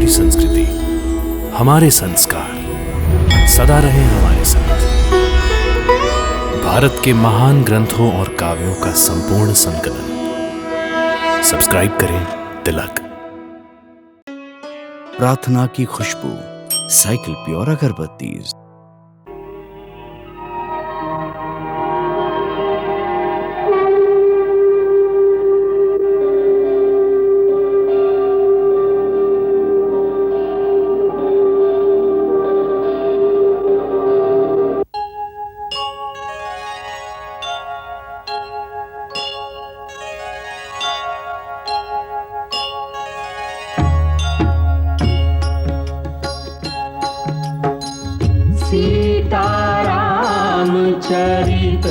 हमारी संस्कृति, हमारे संस्कार सदा रहे हमारे साथ। भारत के महान ग्रंथों और काव्यों का संपूर्ण संकलन। सब्सक्राइब करें तिलक। प्रार्थना की खुशबू, साइकिल प्योर अगरबत्ती। सीताराम चरित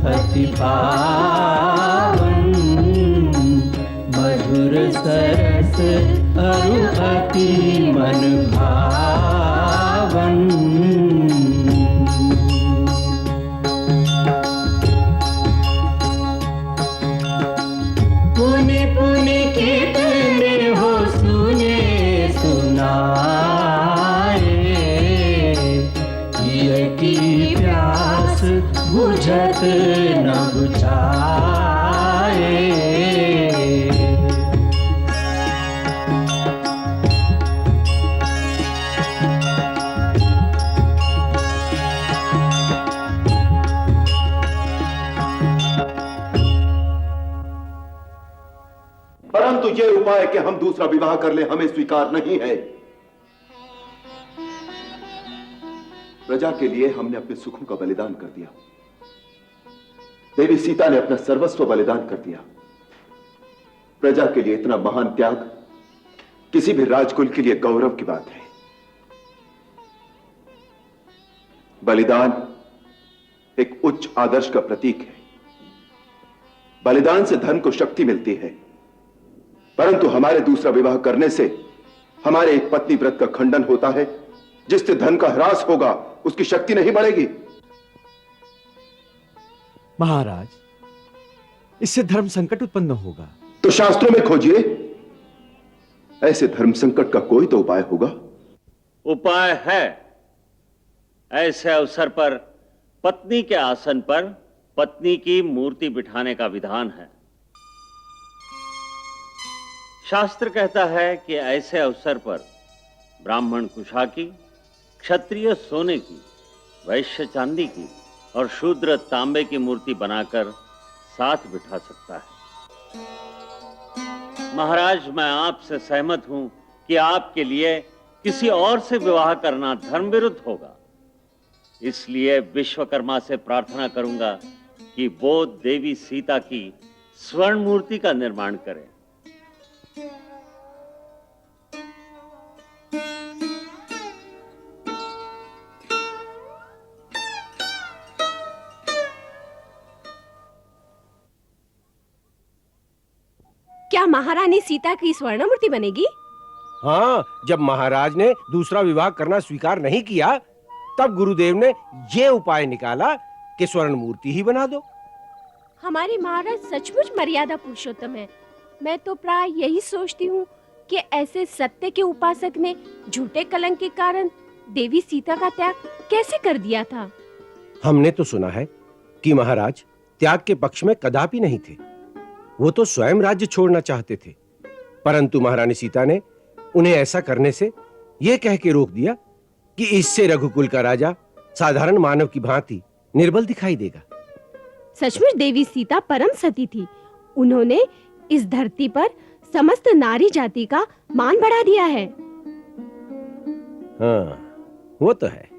अति पावन, मधुर सरस अरु अति मन भावन। पुनि पुनि कितने हो सुने सुनाए, की प्यास बुझत न बुझाए। परंतु ये उपाय कि हम दूसरा विवाह कर ले हमें स्वीकार नहीं है। प्रजा के लिए हमने अपने सुखों का बलिदान कर दिया। देवी सीता ने अपना सर्वस्व बलिदान कर दिया। प्रजा के लिए इतना महान त्याग किसी भी राजकुल के लिए गौरव की बात है। बलिदान एक उच्च आदर्श का प्रतीक है। बलिदान से धन को शक्ति मिलती है, परंतु हमारे दूसरा विवाह करने से हमारे एक पत्नी व्रत का खंडन होता है। जिससे धन का ह्रास होगा उसकी शक्ति नहीं बढ़ेगी। महाराज, इससे धर्म संकट उत्पन्न होगा। तो शास्त्रों में खोजिए, ऐसे धर्म संकट का कोई तो उपाय होगा। उपाय है। ऐसे अवसर पर पत्नी के आसन पर पत्नी की मूर्ति बिठाने का विधान है। शास्त्र कहता है कि ऐसे अवसर पर ब्राह्मण कुशा की, क्षत्रिय सोने की, वैश्य चांदी की और शूद्र तांबे की मूर्ति बनाकर साथ बिठा सकता है। महाराज, मैं आपसे सहमत हूं कि आपके लिए किसी और से विवाह करना धर्म विरुद्ध होगा। इसलिए विश्वकर्मा से प्रार्थना करूंगा कि वो देवी सीता की स्वर्ण मूर्ति का निर्माण करें। क्या महारानी सीता की स्वर्ण मूर्ति बनेगी? हाँ, जब महाराज ने दूसरा विवाह करना स्वीकार नहीं किया, तब गुरुदेव ने ये उपाय निकाला कि स्वर्ण मूर्ति ही बना दो। हमारे महाराज सचमुच मर्यादा पुरुषोत्तम है। मैं तो प्राय यही सोचती हूँ कि ऐसे सत्य के उपासक ने झूठे कलंक के कारण देवी सीता का त्याग कैसे कर दिया था। हमने तो सुना है कि महाराज त्याग के पक्ष में कदापि नहीं थे। वो तो स्वयं राज्य छोड़ना चाहते थे, परंतु महारानी सीता ने उन्हें ऐसा करने से यह कह के रोक दिया कि इससे रघुकुल का राजा साधारण मानव की भांति निर्बल दिखाई देगा। सचमुच देवी सीता परम सती थी। उन्होंने इस धरती पर समस्त नारी जाति का मान बढ़ा दिया है। हाँ, वो तो है।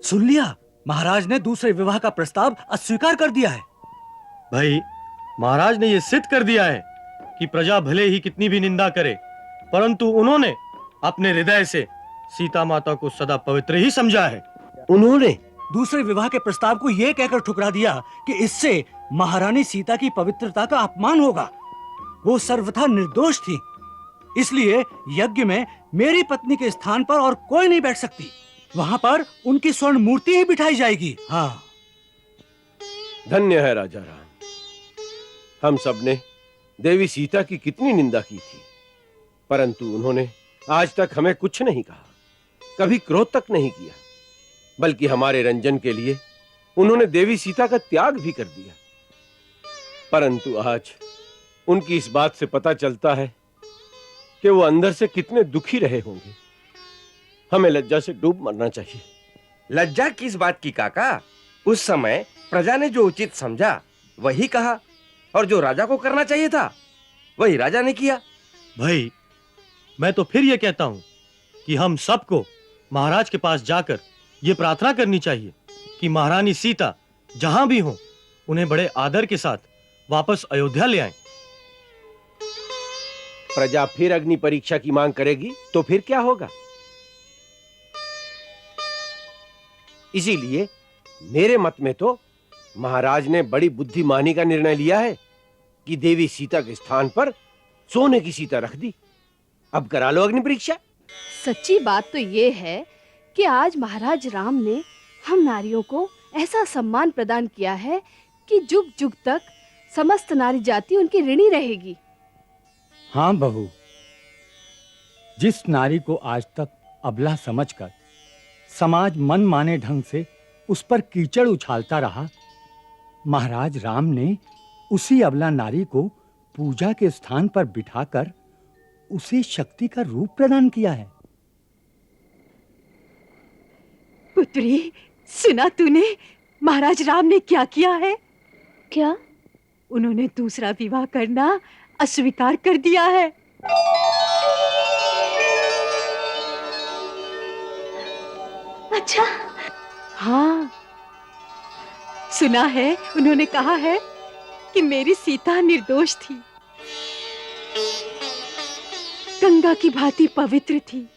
सुन लिया, महाराज ने दूसरे विवाह का प्रस्ताव अस्वीकार कर दिया है। भाई, महाराज ने यह सिद्ध कर दिया है कि प्रजा भले ही कितनी भी निंदा करे, परंतु उन्होंने अपने हृदय से सीता माता को सदा पवित्र ही समझा है। उन्होंने दूसरे विवाह के प्रस्ताव को यह कहकर ठुकरा दिया कि इससे महारानी सीता की पवित्रता का अपमान होगा। वो सर्वथा निर्दोष थी, इसलिए यज्ञ में मेरी पत्नी के स्थान पर और कोई नहीं बैठ सकती। वहां पर उनकी स्वर्ण मूर्ति ही बिठाई जाएगी। हाँ, धन्य है राजा राम। हम सब ने देवी सीता की कितनी निंदा की थी, परंतु उन्होंने आज तक हमें कुछ नहीं कहा, कभी क्रोध तक नहीं किया, बल्कि हमारे रंजन के लिए उन्होंने देवी सीता का त्याग भी कर दिया। परंतु आज उनकी इस बात से पता चलता है कि वो अंदर से कितने दुखी रहे होंगे। हमें लज्जा से डूब मरना चाहिए। लज्जा किस बात की काका? उस समय प्रजा ने जो उचित समझा वही कहा, और जो राजा को करना चाहिए था वही राजा ने किया। भाई, मैं तो फिर यह कहता हूं कि हम सबको महाराज के पास जाकर यह प्रार्थना करनी चाहिए कि महारानी सीता जहां भी हो उन्हें बड़े आदर के साथ वापस अयोध्या ले आएं। प्रजा फिर अग्नि परीक्षा की मांग करेगी तो फिर क्या होगा? इसीलिए मेरे मत में तो महाराज ने बड़ी बुद्धिमानी का निर्णय लिया है कि देवी सीता के स्थान पर सोने की सीता रख दी। अब करा लो अग्नि परीक्षा। सच्ची बात तो ये है कि आज महाराज राम ने हम नारियों को ऐसा सम्मान प्रदान किया है कि जुग जुग तक समस्त नारी जाति उनकी ऋणी रहेगी। हाँ बहू, जिस नारी को आज तक अबला समझकर समाज मन माने ढंग से उस पर कीचड़ उछालता रहा, महाराज राम ने उसी अबला नारी को पूजा के स्थान पर बिठाकर उसे शक्ति का रूप प्रदान किया है। पुत्री, सुना तूने महाराज राम ने क्या किया है? क्या? उन्होंने दूसरा विवाह करना अस्वीकार कर दिया है। अच्छा? हाँ, सुना है उन्होंने कहा है कि मेरी सीता निर्दोष थी, गंगा की भांति पवित्र थी।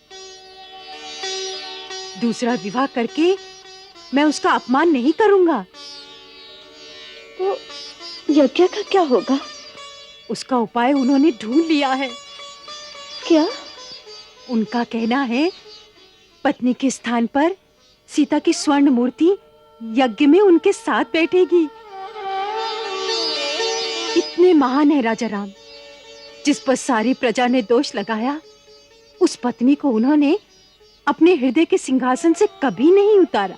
दूसरा विवाह करके मैं उसका अपमान नहीं करूंगा। तो यज्ञ का क्या होगा? उसका उपाय उन्होंने ढूंढ लिया है। क्या? उनका कहना है पत्नी के स्थान पर सीता की स्वर्ण मूर्ति यज्ञ में उनके साथ बैठेगी। इतने महान है राजा राम, जिस पर सारी प्रजा ने दोष लगाया, उस पत्नी को उन्होंने अपने हृदय के सिंहासन से कभी नहीं उतारा।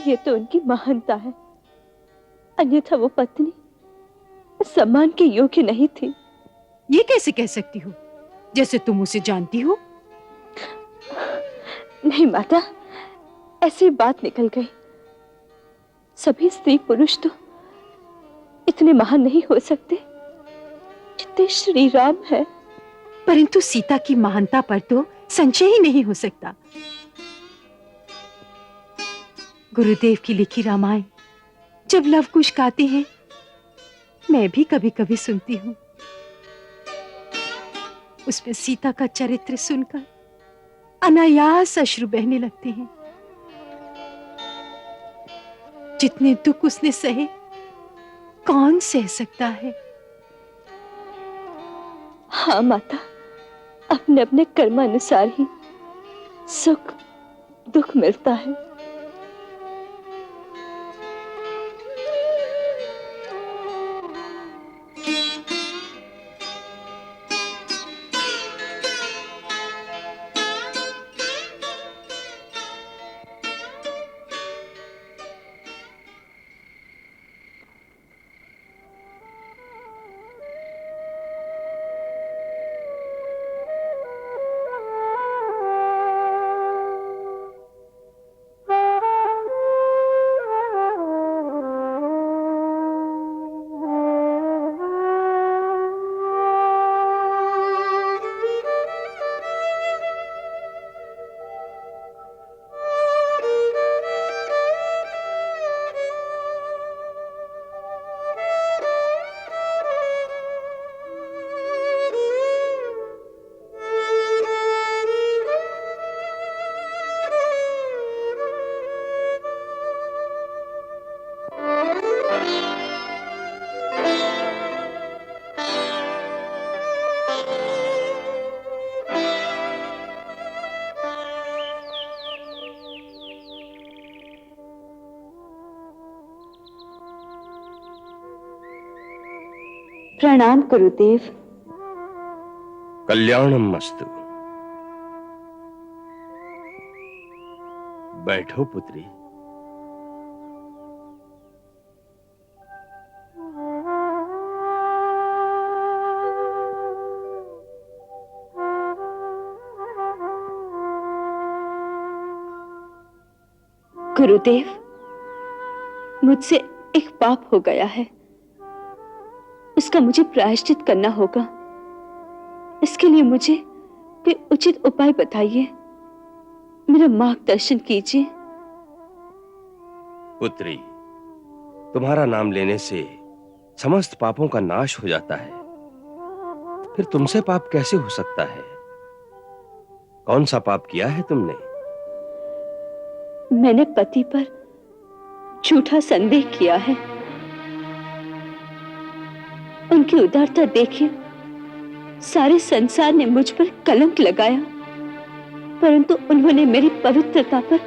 ये तो उनकी महानता है, अन्यथा वो पत्नी सम्मान के योग्य नहीं थी। ये कैसे कह सकती हो, जैसे तुम उसे जानती हो? नहीं माता, ऐसी बात निकल गई। सभी स्त्री पुरुष तो इतने महान नहीं हो सकते जितने श्री राम है। परंतु सीता की महानता पर तो संशय ही नहीं हो सकता। गुरुदेव की लिखी रामायण जब लव कुश गाते हैं, मैं भी कभी कभी सुनती हूँ। उसमें सीता का चरित्र सुनकर अनायास अश्रु बहने लगते हैं। जितने दुख उसने सहे, कौन सह सकता है? हाँ माता, अपने अपने कर्मानुसार ही सुख दुख मिलता है। प्रणाम गुरुदेव। कल्याणम मस्तु। बैठो पुत्री। गुरुदेव, मुझसे एक पाप हो गया है, उसका मुझे प्रायश्चित करना होगा। इसके लिए मुझे कोई उचित उपाय बताइए, मेरा मार्गदर्शन कीजिए। पुत्री, तुम्हारा नाम लेने से समस्त पापों का नाश हो जाता है, फिर तुमसे पाप कैसे हो सकता है? कौन सा पाप किया है तुमने? मैंने पति पर झूठा संदेह किया है। उनकी उदारता देखिए, सारे संसार ने मुझ पर कलंक लगाया, परंतु उन्होंने मेरी पवित्रता पर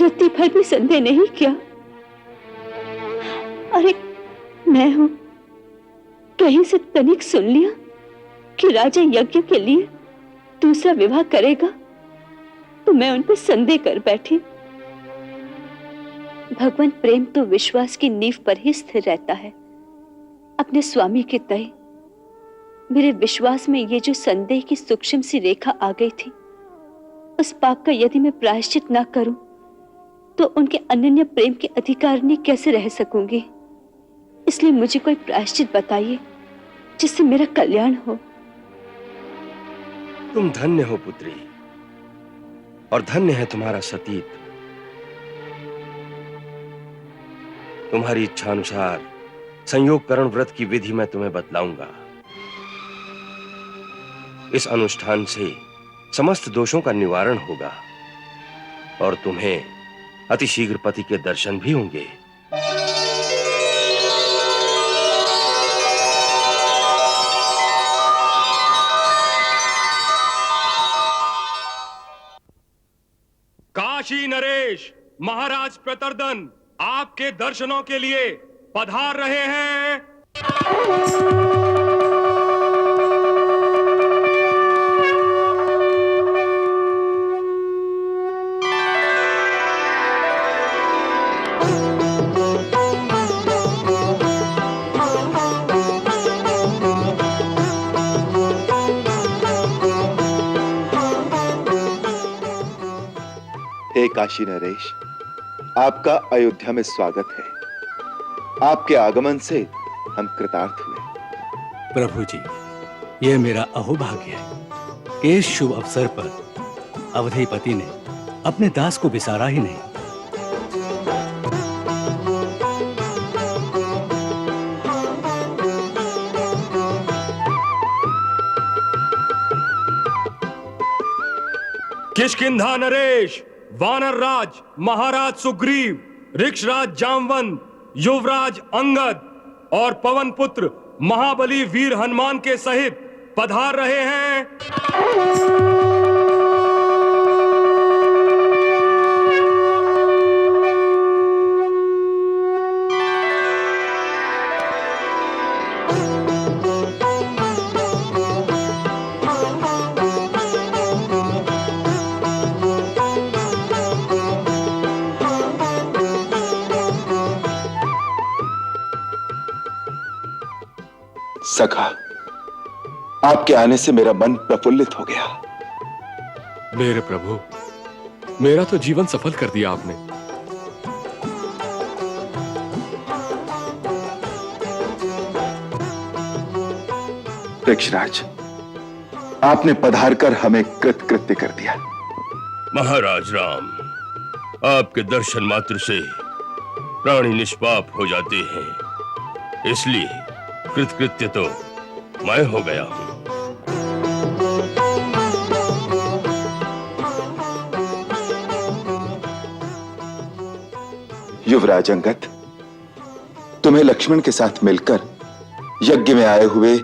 रत्ती भर भी संदेह नहीं किया। अरे मैं हूं, कहीं से तनिक सुन लिया कि राजा यज्ञ के लिए दूसरा विवाह करेगा, तो मैं उन पर संदेह कर बैठी। भगवान प्रेम तो विश्वास की नींव पर ही स्थिर रहता है। अपने स्वामी के तय मेरे विश्वास में ये जो संदेह की सूक्ष्म सी रेखा आ गई थी, उस पाप का यदि मैं प्रायश्चित ना करूं तो उनके अनन्य प्रेम के अधिकारिणी कैसे रह सकूंगी। इसलिए मुझे कोई प्रायश्चित बताइए जिससे मेरा कल्याण हो। तुम धन्य हो पुत्री, और धन्य है तुम्हारा सतीत। तुम्हारी इच्छा अनुसार संयोगकरण व्रत की विधि मैं तुम्हें बतलाऊंगा। इस अनुष्ठान से समस्त दोषों का निवारण होगा और तुम्हें अतिशीघ्र पति के दर्शन भी होंगे। काशी नरेश महाराज प्रतर्दन आपके दर्शनों के लिए पधार रहे हैं। हे काशी नरेश, आपका अयोध्या में स्वागत है। आपके आगमन से हम कृतार्थ हुए। प्रभु जी, यह मेरा अहोभाग्य है कि इस शुभ अवसर पर अवधेयपति ने अपने दास को बिसारा ही नहीं। किष्किंधा नरेश, वानर राज महाराज सुग्रीव, ऋक्षराज जामवंत, युवराज अंगद और पवन पुत्र महाबली वीर हनुमान के सहित पधार रहे हैं। सखा, आपके आने से मेरा मन प्रफुल्लित हो गया। मेरे प्रभु, मेरा तो जीवन सफल कर दिया आपने। ऋक्षराज, आपने पधारकर हमें कृतकृत्य कर दिया। महाराज राम, आपके दर्शन मात्र से प्राणी निष्पाप हो जाते हैं, इसलिए कृतकृत्य तो मैं हो गया हूं। युवराज अंगद, तुम्हें लक्ष्मण के साथ मिलकर यज्ञ में आए हुए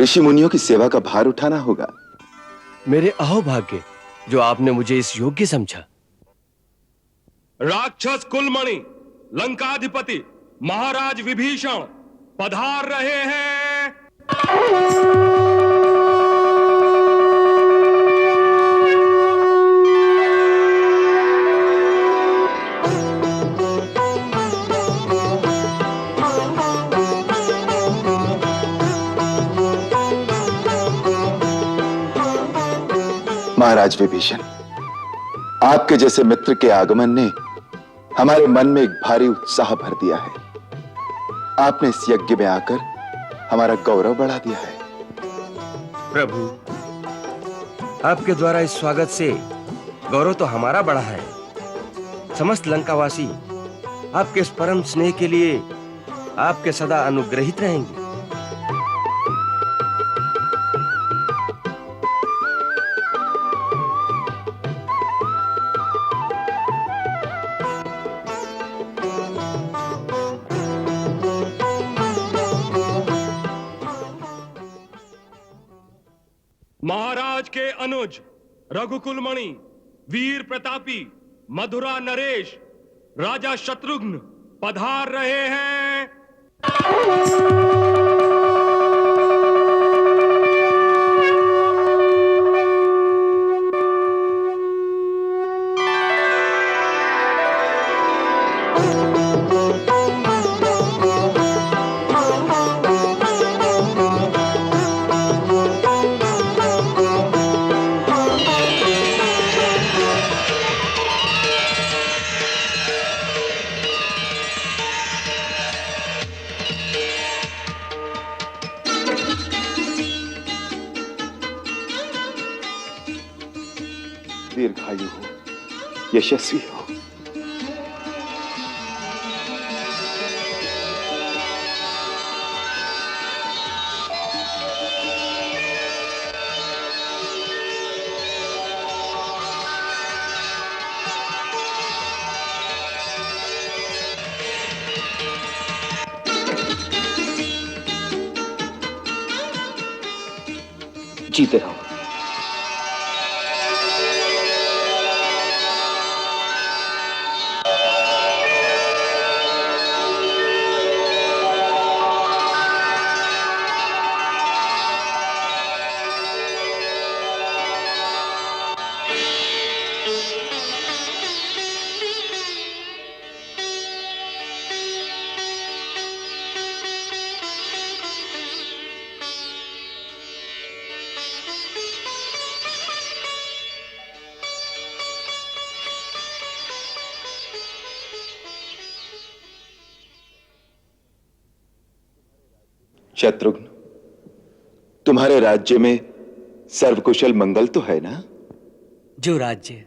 ऋषि मुनियों की सेवा का भार उठाना होगा। मेरे अहोभाग्य जो आपने मुझे इस योग्य समझा। राक्षस कुलमणि लंकाधिपति महाराज विभीषण पधार रहे हैं। महाराज विभीषण, आपके जैसे मित्र के आगमन ने हमारे मन में एक भारी उत्साह भर दिया है। आपने इस यज्ञ में आकर हमारा गौरव बढ़ा दिया है। प्रभु, आपके द्वारा इस स्वागत से गौरव तो हमारा बढ़ा है। समस्त लंकावासी आपके इस परम स्नेह के लिए आपके सदा अनुग्रहित रहेंगे। महाराज के अनुज रघुकुल मणि, वीर प्रतापी, मधुरा नरेश, राजा शत्रुघ्न पधार रहे हैं। दीर्घायु हो, यशस्वी हो। जीते रहो। शत्रुघ्न, तुम्हारे राज्य में सर्वकुशल मंगल तो है ना? जो राज्य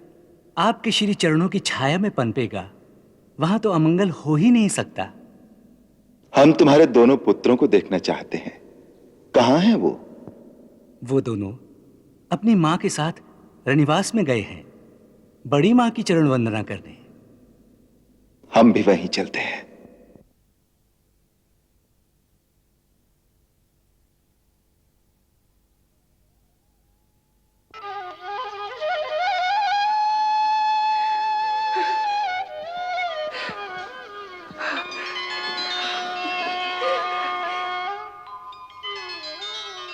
आपके श्री चरणों की छाया में पनपेगा, वहां तो अमंगल हो ही नहीं सकता। हम तुम्हारे दोनों पुत्रों को देखना चाहते हैं। कहां हैं वो? वो दोनों अपनी मां के साथ रनिवास में गए हैं, बड़ी मां की चरण वंदना करने। हम भी वहीं चलते हैं।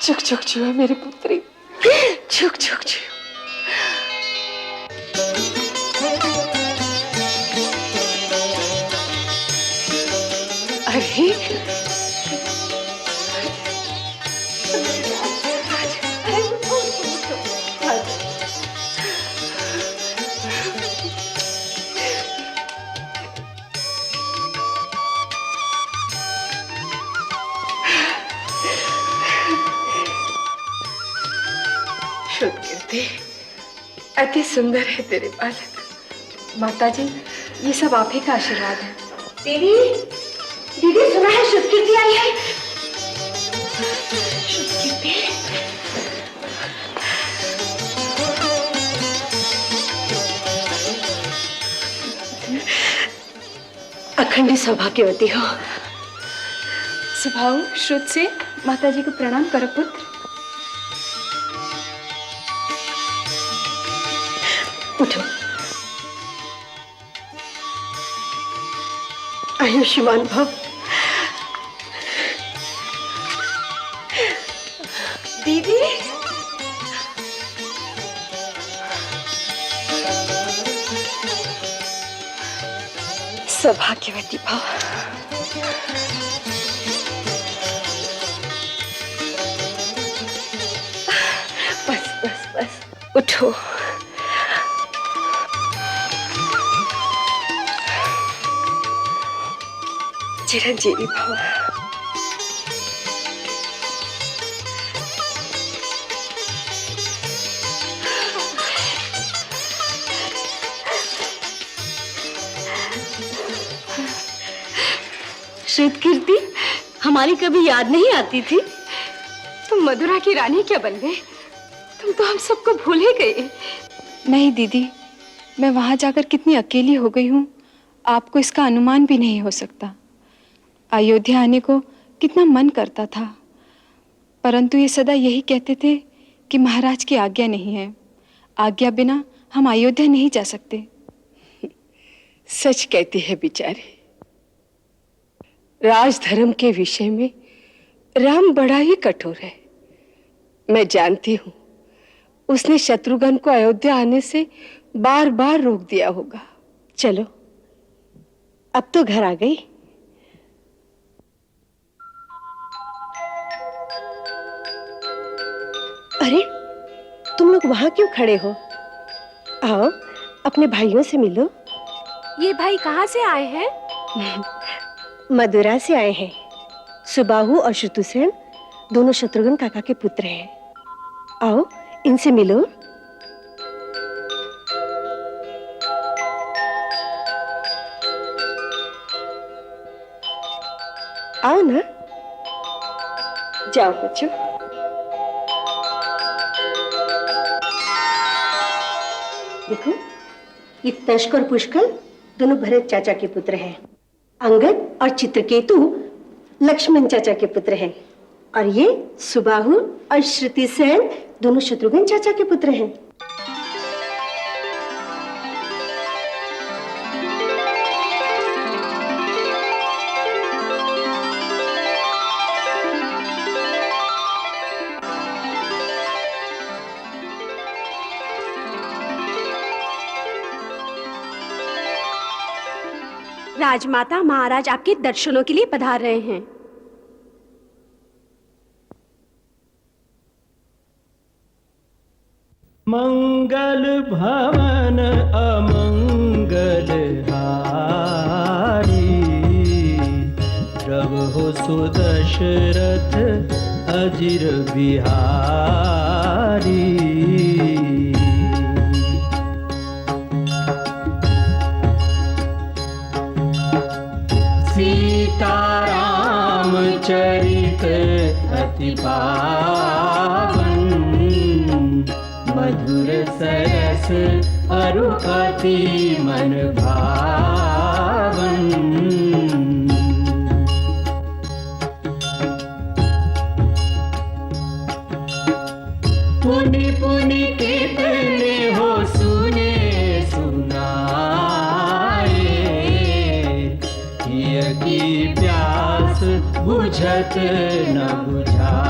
झुक झुक जियो मेरी पुत्री, झुक झुक जियो। अरे श्रुतकीर्ति, अति सुंदर है तेरे बालक। माताजी, ये सब आप ही का आशीर्वाद है। दीदी, दीदी सुना है श्रुतकीर्ति आई है। श्रुतकीर्ति, अखंड सौभाग्यवती हो। सुभाऊ, श्रुत से माताजी को प्रणाम करो पुत्र। उठो। आयुष्मान भव। दीदी, सौभाग्यवती भव। बस बस बस, उठो। चिरंजीवी भव। श्वेत कीर्ति, हमारी कभी याद नहीं आती थी। तुम मधुरा की रानी क्या बन गए? तुम तो हम सबको भूल ही गए। नहीं दीदी, मैं वहां जाकर कितनी अकेली हो गई हूँ, आपको इसका अनुमान भी नहीं हो सकता। अयोध्या आने को कितना मन करता था, परंतु ये सदा यही कहते थे कि महाराज की आज्ञा नहीं है, आज्ञा बिना हम अयोध्या नहीं जा सकते। सच कहती है बेचारी। राजधर्म के विषय में राम बड़ा ही कठोर है। मैं जानती हूँ उसने शत्रुघ्न को अयोध्या आने से बार बार रोक दिया होगा। चलो, अब तो घर आ गई। अरे, तुम लोग वहां क्यों खड़े हो? आओ, अपने भाइयों से मिलो। ये भाई कहाँ से आए हैं? मदुरा से आए हैं। सुबाहु और शत्रुसेन दोनों शत्रुघ्न काका के पुत्र हैं। आओ, इनसे मिलो। आओ ना, जाओ बच्चों। देखो, ये तश्क और पुष्कल दोनों भरत चाचा के पुत्र हैं। अंगद और चित्रकेतु लक्ष्मण चाचा के पुत्र हैं। और ये सुबाहु और श्रुतिसेन दोनों शत्रुघ्न चाचा के पुत्र हैं। राजमाता, महाराज आपके दर्शनों के लिए पधार रहे हैं। मंगल भवन अमंगल हारी, प्रभु सुदशरथ अजिर बिहारी। सीताराम चरित अति पावन, मधुर सरस अरु अति मन भावन। पुनि पुनि कितने हो सुने सुनाए, की प्यास बुझत न बुझा।